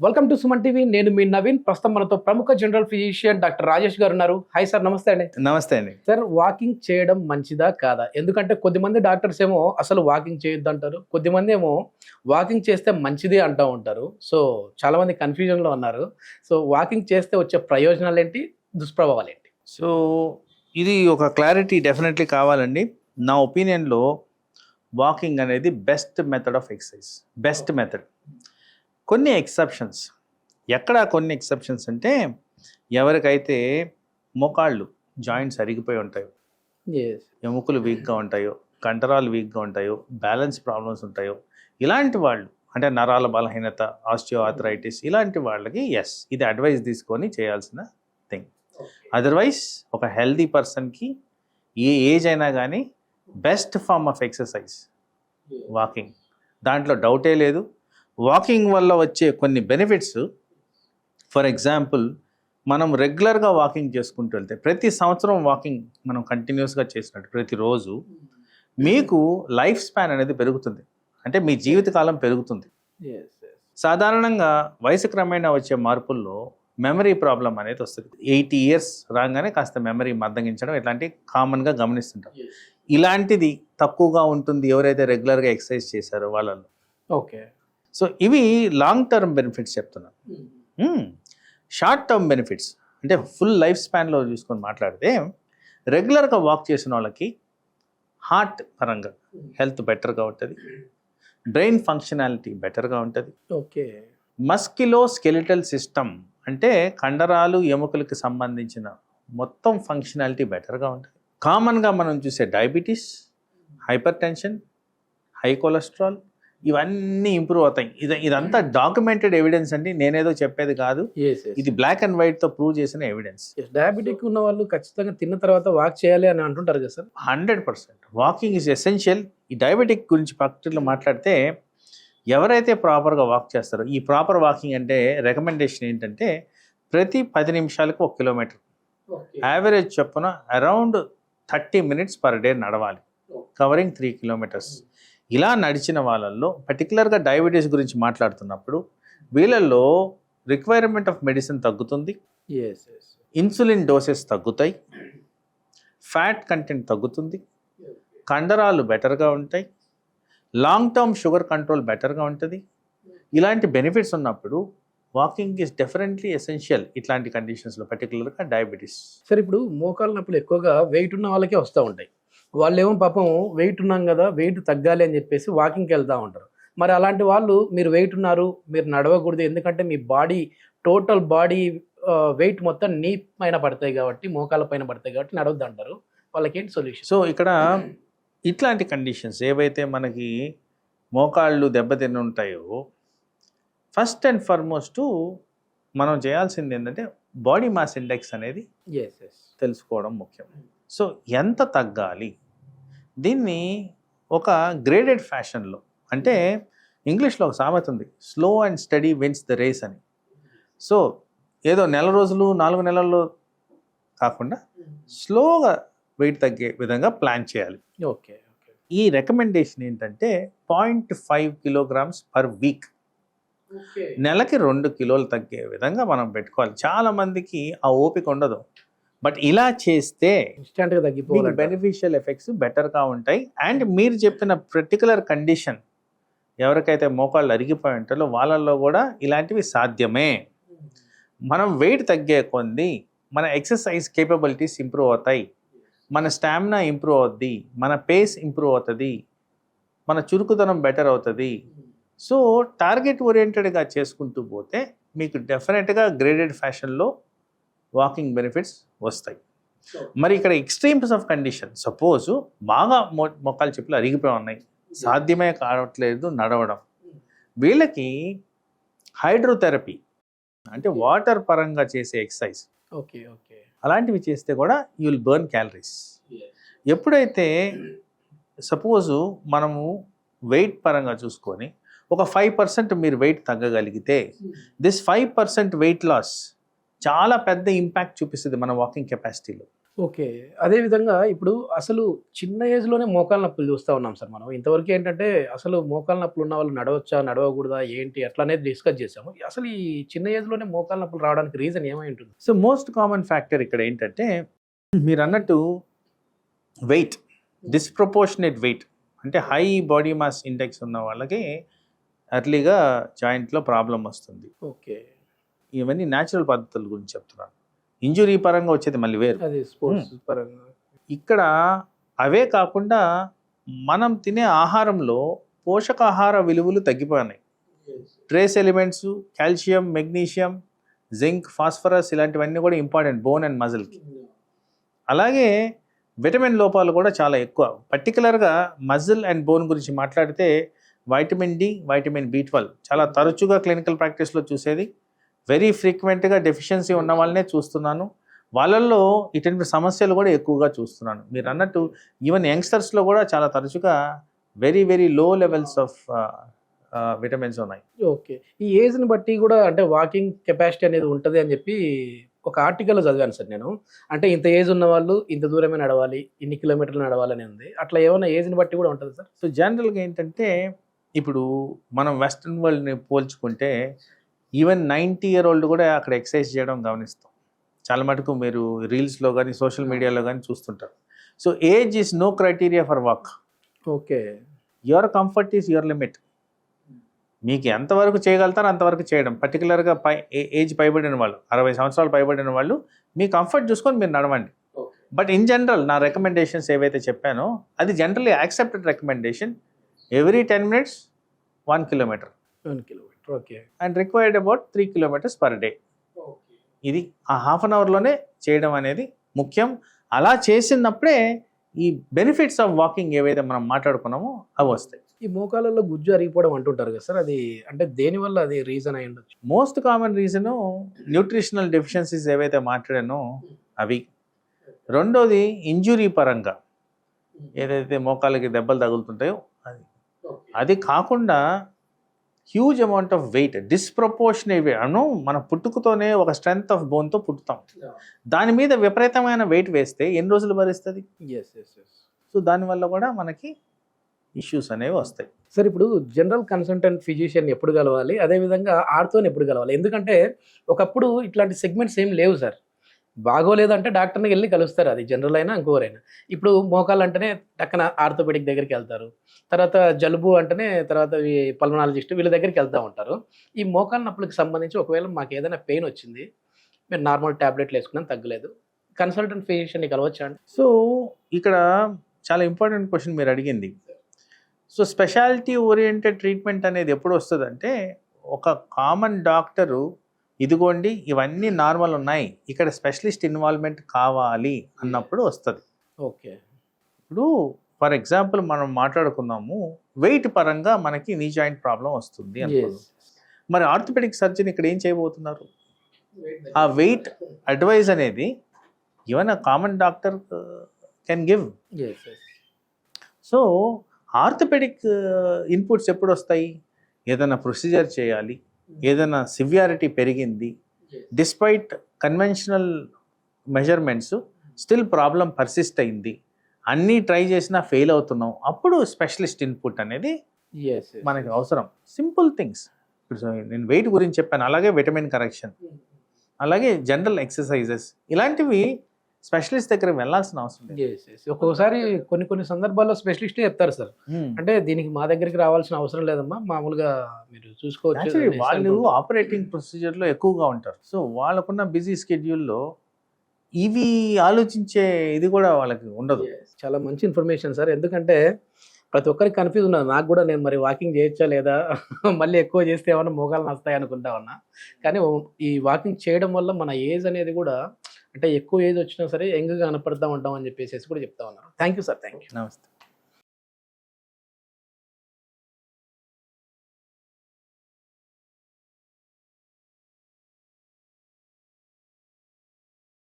Welcome to Suman TV. నేను మీ నవీన్. ప్రస్తుతం మనతో ప్రముఖ జనరల్ ఫిజిషియన్ డాక్టర్ రాజేష్ గారు ఉన్నారు. హాయ్ సార్, నమస్తే అండి. నమస్తే అండి. సార్, వాకింగ్ చేయడం మంచిదా కాదా? ఎందుకంటే కొద్దిమంది డాక్టర్స్ ఏమో అసలు వాకింగ్ చేయొద్దు అంటారు, కొద్దిమంది ఏమో వాకింగ్ చేస్తే మంచిది అంటూ ఉంటారు. సో చాలా మంది కన్ఫ్యూజన్లో ఉన్నారు. సో వాకింగ్ చేస్తే వచ్చే ప్రయోజనాలు ఏంటి, దుష్ప్రభావాలు ఏంటి? సో ఇది ఒక క్లారిటీ డెఫినెట్లీ కావాలండి. నా ఒపీనియన్లో వాకింగ్ అనేది best method of exercise. Best method. కొన్ని ఎక్సెప్షన్స్. ఎక్కడ కొన్ని ఎక్సెప్షన్స్ అంటే ఎవరికైతే మోకాళ్ళు జాయింట్స్ అరిగిపోయి ఉంటాయో, ఎముకలు వీక్గా ఉంటాయో, కండరాలు వీక్గా ఉంటాయో, బ్యాలెన్స్ ప్రాబ్లమ్స్ ఉంటాయో, ఇలాంటి వాళ్ళు అంటే నరాల బలహీనత, ఆస్టియోఆర్థరైటిస్, ఇలాంటి వాళ్ళకి ఎస్, ఇది అడ్వైస్ తీసుకొని చేయాల్సిన థింగ్. అదర్వైజ్ ఒక హెల్దీ పర్సన్కి ఏ ఏజ్ అయినా కానీ best form of exercise walking. దాంట్లో డౌటే లేదు. వాకింగ్ వల్ల వచ్చే కొన్ని బెనిఫిట్స్, ఫర్ ఎగ్జాంపుల్ మనం రెగ్యులర్గా వాకింగ్ చేసుకుంటూ వెళ్తే, ప్రతి సంవత్సరం వాకింగ్ మనం కంటిన్యూస్గా చేసినట్టు ప్రతిరోజు మీకు లైఫ్ స్పాన్ అనేది పెరుగుతుంది. అంటే మీ జీవితకాలం పెరుగుతుంది. సాధారణంగా వయసు క్రమేణా వచ్చే మార్పుల్లో మెమరీ ప్రాబ్లం అనేది వస్తుంది. 80 years రాగానే కాస్త మెమరీ మందగించడం ఇట్లాంటివి కామన్గా గమనిస్తుంటాం. ఇలాంటిది తక్కువగా ఉంటుంది ఎవరైతే రెగ్యులర్గా ఎక్సర్సైజ్ చేశారో వాళ్ళలో. ఓకే. సో ఇవి లాంగ్ టర్మ్ బెనిఫిట్స్ చెప్తున్నాను. షార్ట్ టర్మ్ బెనిఫిట్స్ అంటే ఫుల్ లైఫ్ స్పాన్లో చూసుకొని మాట్లాడితే, రెగ్యులర్గా వాక్ చేసిన వాళ్ళకి హార్ట్ పరంగా హెల్త్ బెటర్గా ఉంటుంది, బ్రెయిన్ ఫంక్షనాలిటీ బెటర్గా ఉంటుంది. ఓకే. మస్కిలో స్కెలిటల్ సిస్టమ్ అంటే కండరాలు ఎముకలకి సంబంధించిన మొత్తం ఫంక్షనాలిటీ బెటర్గా ఉంటుంది. కామన్గా మనం చూసే diabetes, hyper tension, high cholesterol, ఇవన్నీ ఇంప్రూవ్ అవుతాయి. ఇదంతా డాక్యుమెంటెడ్ ఎవిడెన్స్ అండి, నేనేదో చెప్పేది కాదు. ఇది బ్లాక్ అండ్ వైట్తో ప్రూవ్ చేసిన ఎవిడెన్స్. డయాబెటిక్ ఉన్న వాళ్ళు ఖచ్చితంగా తిన్న తర్వాత వాక్ చేయాలి అని అంటుంటారు కదా సార్? 100% walking is essential. ఈ డయాబెటిక్ గురించి పర్టికులర్ మాట్లాడితే, ఎవరైతే ప్రాపర్గా వాక్ చేస్తారో, ఈ ప్రాపర్ వాకింగ్ అంటే రికమెండేషన్ ఏంటంటే ప్రతి 10 నిమిషాలకు 1 కిలోమీటర్, యావరేజ్ చొప్పున అరౌండ్ 30 minutes పర్ డే నడవాలి, కవరింగ్ 3 kilometers. ఇలా నడిచిన వాళ్ళల్లో పర్టికులర్గా డయాబెటీస్ గురించి మాట్లాడుతున్నప్పుడు వీళ్ళల్లో రిక్వైర్మెంట్ ఆఫ్ మెడిసిన్ తగ్గుతుంది, ఇన్సులిన్ డోసెస్ తగ్గుతాయి, ఫ్యాట్ కంటెంట్ తగ్గుతుంది, కండరాలు బెటర్గా ఉంటాయి, లాంగ్ టర్మ్ షుగర్ కంట్రోల్ బెటర్గా ఉంటుంది. ఇలాంటి బెనిఫిట్స్ ఉన్నప్పుడు వాకింగ్ ఈజ్ డెఫినెట్లీ ఎసెన్షియల్ ఇట్లాంటి కండిషన్స్లో, పర్టికులర్గా డయాబెటీస్. సార్, ఇప్పుడు మోకాళ్ళ నొప్పులు ఎక్కువగా వెయిట్ ఉన్న వాళ్ళకే వస్తూ ఉంటాయి. వాళ్ళేమో పాపం వెయిట్ ఉన్నాం కదా, వెయిట్ తగ్గాలి అని చెప్పేసి వాకింగ్కి వెళ్తూ ఉంటారు. మరి అలాంటి వాళ్ళు, మీరు వెయిట్ ఉన్నారు, మీరు నడవకూడదు, ఎందుకంటే మీ బాడీ టోటల్ బాడీ వెయిట్ మొత్తం నీ పైన పడతాయి కాబట్టి, మోకాళ్ళ పైన పడతాయి కాబట్టి నడవద్దు అంటారు. వాళ్ళకి ఏంటి సొల్యూషన్? సో ఇక్కడ ఇట్లాంటి కండిషన్స్ ఏవైతే మనకి మోకాళ్ళు దెబ్బతిని ఉంటాయో, ఫస్ట్ అండ్ ఫార్మోస్ట్ మనం చేయాల్సింది ఏంటంటే బాడీ మాస్ ఇండెక్స్ అనేది తెలుసుకోవడం ముఖ్యం. సో ఎంత తగ్గాలి, దీన్ని ఒక గ్రేడెడ్ ఫ్యాషన్లో, అంటే ఇంగ్లీష్లో ఒక సామెత ఉంది, slow and steady wins the race అని. సో ఏదో 4 రోజులు 4 నెలల్లో కాకుండా స్లోగా వెయిట్ తగ్గే విధంగా ప్లాన్ చేయాలి. ఓకే. ఈ రికమెండేషన్ ఏంటంటే 0.5 kilograms పర్ వీక్, నెలకి 2 kilos తగ్గే విధంగా మనం పెట్టుకోవాలి. చాలామందికి ఆ ఓపిక ఉండదు, బట్ ఇలా చేస్తే ఇన్స్టెంట్గా తగ్గిపోవాలి, బెనిఫిషియల్ ఎఫెక్ట్స్ బెటర్గా ఉంటాయి. అండ్ మీరు చెప్పిన పర్టికులర్ కండిషన్ ఎవరికైతే మోకాళ్ళు అరిగిపోయి ఉంటారో వాళ్ళల్లో కూడా ఇలాంటివి సాధ్యమే. మనం వెయిట్ తగ్గే కొద్ది మన ఎక్సర్సైజ్ కేపబిలిటీస్ ఇంప్రూవ్ అవుతాయి, మన స్టామినా ఇంప్రూవ్ అవుద్ది, మన పేస్ ఇంప్రూవ్ అవుతుంది, మన చురుకుదనం బెటర్ అవుతుంది. సో టార్గెట్ ఓరియంటెడ్గా చేసుకుంటూ పోతే మీకు డెఫినెట్గా గ్రేడెడ్ ఫ్యాషన్లో వాకింగ్ బెనిఫిట్స్ వస్తాయి. మరి ఇక్కడ ఎక్స్ట్రీమ్స్ ఆఫ్ కండిషన్, సపోజ్ బాగా మోకాలు చెప్పులు అరిగిపోయి ఉన్నాయి, సాధ్యమే కావట్లేదు నడవడం, వీళ్ళకి హైడ్రోథెరపీ అంటే వాటర్ పరంగా చేసే ఎక్సర్సైజ్, అలాంటివి చేస్తే కూడా యూ విల్ బర్న్ క్యాలరీస్. ఎప్పుడైతే సపోజు మనము వెయిట్ పరంగా చూసుకొని ఒక 5% మీరు వెయిట్ తగ్గగలిగితే, దిస్ 5% వెయిట్ లాస్ చాలా పెద్ద ఇంపాక్ట్ చూపిస్తుంది మన వాకింగ్ కెపాసిటీలో. ఓకే. అదే విధంగా ఇప్పుడు అసలు చిన్న ఏజ్‌లోనే మోకాళ్ళ నొప్పులు చూస్తా ఉన్నాం సార్ మనం. ఇంతవరకు ఏంటంటే అసలు మోకాళ్ళ నొప్పులు ఉన్న వాళ్ళు నడవచ్చా? నడవకూడదా? ఏంటి? ఎట్లా అనేది డిస్కస్ చేసాము. అసలు ఈ చిన్న ఏజ్‌లోనే మోకాళ్ళ నొప్పులు రావడానికి రీజన్ ఏమై ఉంటుంది? సో మోస్ట్ కామన్ ఫ్యాక్టర్ ఇక్కడ ఏంటంటే మీరు అన్నట్టు వెయిట్, డిస్ప్రపోర్షనేట్ వెయిట్, అంటే హై బాడీ మాస్ ఇండెక్స్ ఉన్న వాళ్ళకి ఎర్లీగా జాయింట్లో ప్రాబ్లం వస్తుంది. ఓకే. ఇవన్నీ న్యాచురల్ పద్ధతుల గురించి చెప్తున్నాను. ఇంజురీ పరంగా వచ్చేది మళ్ళీ వేరు. అది స్పోర్ట్స్ పరంగా. ఇక్కడ అవే కాకుండా మనం తినే ఆహారంలో పోషకాహార విలువలు తగ్గిపోయినాయి. Trace elements, calcium, magnesium, zinc, phosphorus ఇలాంటివన్నీ కూడా ఇంపార్టెంట్ బోన్ అండ్ మజిల్కి. అలాగే విటమిన్ లోపాలు కూడా చాలా ఎక్కువ. పర్టికులర్గా మజిల్ అండ్ బోన్ గురించి మాట్లాడితే వైటమిన్ డి, వైటమిన్ B12 చాలా తరచుగా క్లినికల్ ప్రాక్టీస్లో చూసేది. వెరీ ఫ్రీక్వెంట్గా డెఫిషియన్సీ ఉన్న వాళ్ళనే చూస్తున్నాను. వాళ్ళల్లో ఇటువంటి సమస్యలు కూడా ఎక్కువగా చూస్తున్నాను. మీరు అన్నట్టు ఈవెన్ యంగ్స్టర్స్లో కూడా చాలా తరచుగా very very low levels of vitamins ఉన్నాయి. ఓకే. ఈ ఏజ్‌ని బట్టి కూడా అంటే వాకింగ్ కెపాసిటీ అనేది ఉంటది అని చెప్పి ఒక ఆర్టికల్‌లో చదివాను సార్ నేను. అంటే ఇంత ఏజ్ ఉన్న వాళ్ళు ఇంత దూరమే నడవాలి, ఇన్ని కిలోమీటర్లు నడవాలని ఉంది. అట్లా ఏమన్నా ఏజ్‌ని బట్టి కూడా ఉంటదా సార్? సో జనరల్గా ఏంటంటే ఇప్పుడు మనం వెస్ట్రన్ వరల్డ్ని పోల్చుకుంటే ఈవెన్ 90 year old కూడా అక్కడ ఎక్సర్సైజ్ చేయడం గమనిస్తాం. చాలా మటుకు మీరు రీల్స్లో కానీ సోషల్ మీడియాలో కానీ చూస్తుంటారు. So age is no criteria for walk. Okay. Your comfort is your limit. మీకు ఎంతవరకు చేయగలుగుతారో అంతవరకు చేయడం. పర్టికులర్గా ఏజ్ పైబడిన వాళ్ళు 60 సంవత్సరాలు పైబడిన వాళ్ళు మీ కంఫర్ట్ చూసుకొని మీరు నడవండి. బట్ ఇన్ జనరల్ నా రికమెండేషన్స్ ఏవైతే చెప్పానో అది generally accepted recommendation. Every 10 minutes 1 kilometer 1 kilometre. Okay. And required about 3 kilometers per day. ఇది ఆ హాఫ్ అన్ అవర్లోనే చేయడం అనేది ముఖ్యం. అలా చేసినప్పుడే ఈ బెనిఫిట్స్ ఆఫ్ వాకింగ్ ఏవైతే మనం మాట్లాడుకున్నామో అవి వస్తాయి. ఈ మోకాళ్ళలో గుజ్జు అరిగిపోవడం అంటుంటారు కదా సార్, అది అంటే దేనివల్ల అది రీజన్ అయి ఉండొచ్చు? Most common reason nutritional deficiencies ఏవైతే మాట్లాడానో అవి. రెండోది ఇంజురీ పరంగా ఏదైతే మోకాళ్ళకి దెబ్బలు తగులుతుంటాయో అది కాకుండా huge amount of weight, disproportionate weight అను మన పుట్టుకతోనే ఒక స్ట్రెంగ్త్ ఆఫ్ బోన్తో పుట్టుతాం. దాని మీద విపరీతమైన వెయిట్ వేస్తే ఎన్ని రోజులు భరిస్తుంది? సో దానివల్ల కూడా మనకి ఇష్యూస్ అనేవి వస్తాయి. సార్ ఇప్పుడు జనరల్ కన్సల్టెంట్ ఫిజిషియన్ ఎప్పుడు కలవాలి, అదేవిధంగా ఆర్తోని ఎప్పుడు కలవాలి? ఎందుకంటే ఒకప్పుడు ఇట్లాంటి సెగ్మెంట్స్ ఏం లేవు సార్. బాగోలేదంటే డాక్టర్ని వెళ్ళి కలుస్తారు, అది జనరల్ అయినా ఇంకోరైనా. ఇప్పుడు మోకాలు అంటేనే టక్కన ఆర్థోపెడిక్ దగ్గరికి వెళ్తారు, తర్వాత జలుబు అంటేనే తర్వాత పల్మనాలజిస్ట్ వీళ్ళ దగ్గరికి వెళ్తూ ఉంటారు. ఈ మోకాలు నొప్పులకు సంబంధించి ఒకవేళ మాకు ఏదైనా పెయిన్ వచ్చింది, మీరు నార్మల్ ట్యాబ్లెట్లు వేసుకున్నాం తగ్గలేదు, కన్సల్టెంట్ ఫిజిషియన్ని కలవచ్చా అండి? సో ఇక్కడ చాలా ఇంపార్టెంట్ క్వశ్చన్ మీరు అడిగింది. సో స్పెషాలిటీ ఓరియంటెడ్ ట్రీట్మెంట్ అనేది ఎప్పుడు వస్తుందంటే ఒక కామన్ డాక్టరు ఇదిగోండి ఇవన్నీ నార్మల్ ఉన్నాయి, ఇక్కడ స్పెషలిస్ట్ ఇన్వాల్వ్మెంట్ కావాలి అన్నప్పుడు వస్తుంది. ఓకే. ఇప్పుడు ఫర్ ఎగ్జాంపుల్ మనం మాట్లాడుకున్నాము వెయిట్ పరంగా మనకి నీ జాయింట్ ప్రాబ్లం వస్తుంది అనుకోండి. మరి ఆర్థోపెడిక్ సర్జన్ ఇక్కడ ఏం చేయబోతున్నారు? ఆ వెయిట్ అడ్వైజ్ అనేది even a common doctor can give. So orthopaedic inputs ఎప్పుడు వస్తాయి? ఏదైనా ప్రొసీజర్ చేయాలి, ఏదైనా సివియారిటీ పెరిగింది, despite conventional measurements still problem persist అయింది, అన్నీ ట్రై చేసినా ఫెయిల్ అవుతున్నాం, అప్పుడు స్పెషలిస్ట్ ఇన్పుట్ అనేది మనకి అవసరం. Simple things. ఇప్పుడు నేను వెయిట్ గురించి చెప్పాను, అలాగే విటమిన్ కరెక్షన్, అలాగే జనరల్ ఎక్సర్సైజెస్, ఇలాంటివి స్పెషలిస్ట్ దగ్గర వెళ్ళాల్సిన అవసరం లేదు. ఒక్కొక్కసారి కొన్ని సందర్భాల్లో స్పెషలిస్టే చెప్తారు సార్, అంటే దీనికి మా దగ్గరికి రావాల్సిన అవసరం లేదమ్మా, మామూలుగా మీరు చూసుకోవచ్చు. వాళ్ళు ఆపరేటింగ్ ప్రొసీజర్లో ఎక్కువగా ఉంటారు. సో వాళ్ళకున్న బిజీ స్కెడ్యూల్లో ఇవి ఆలోచించే ఇది కూడా వాళ్ళకి ఉండదు. చాలా మంచి ఇన్ఫర్మేషన్ సార్, ఎందుకంటే ప్రతి ఒక్కరికి కన్ఫ్యూజ్ ఉన్నది. నాకు కూడా నేను మరి వాకింగ్ చేయొచ్చా లేదా, మళ్ళీ ఎక్కువ చేస్తే ఏమన్నా మోకాలు నస్తాయి అనుకుంటా ఉన్నా. కానీ ఈ వాకింగ్ చేయడం వల్ల మన ఏజ్ అనేది కూడా అంటే ఎక్కువ ఏజ్ వచ్చినా సరే యంగ్గా కనపడతా ఉంటాం అని చెప్పేసి కూడా చెప్తా ఉన్నారు. Thank you sir. Thank you. నమస్తే.